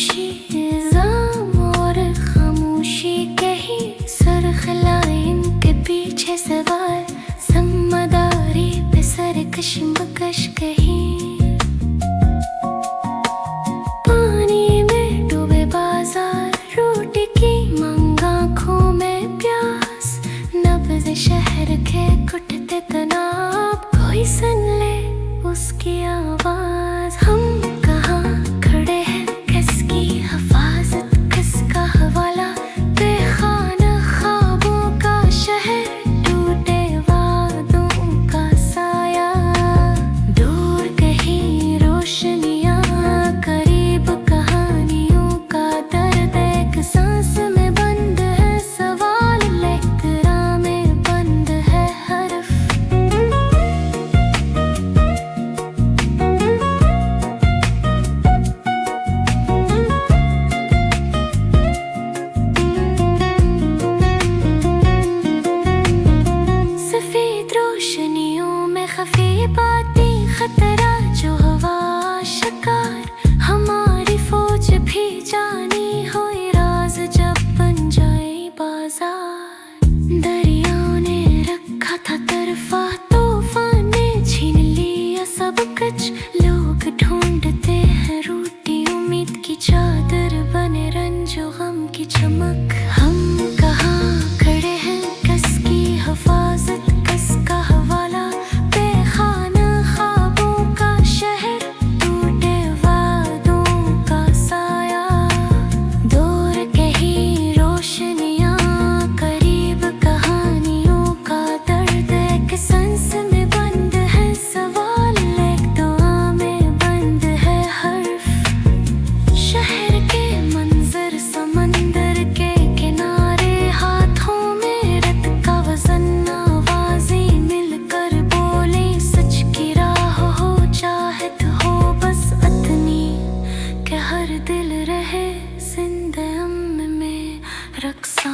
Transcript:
खामोशी निज़ाम और खामोशी के ही सरखिलाए इनके पीछे सवार ज़िम्मेदारी पे सर कशमकश कहीं पानी में डूबे बाजार रोटी की मांग आँखों में प्यास नब्ज़ शहर के घुटते तनाव कोई सुन ले उसकी आवाज़। हम कहाँ खड़े हैं किसकी हिफाजत किसका हवाला बेखाना ख्वाबों का शहर टूटे वादों का साया दूर कहीं रोशनियाँ करीब कहानियों का दर्द एक सांस में बंद है सवाल लेकरा में बंद है हर्फ। सफेद रोशनियों में खफी बातें खतरा जो हवा शिकार हमारी फौज भी जानी हो राज जब बन जाए बाजार। दरियाओं ने रखा था तरफा तूफान ने छीन लिया सब कुछ लोग ढूंढते हैं रोटी उम्मीद की चादर बने रंजो गम की चमक। हम कहाँ खड़े हैं किसकी हिफाजत किसका हवाला बेखाना ख्वाबों का शहर टूटे वादों का साया दूर कहीं रोशनियाँ करीब कहानियों का दर्द एक सांस में बंद है सवाल एक दुआ में बंद है हर्फ। शहर के मंजर समंदर के किनारे हाथों में रत का वजन आवाज़ें मिलकर बोले सच की राह हो चाहत हो बस अतनी के हर दिल रहे जिंदा अम्न में रक्सा।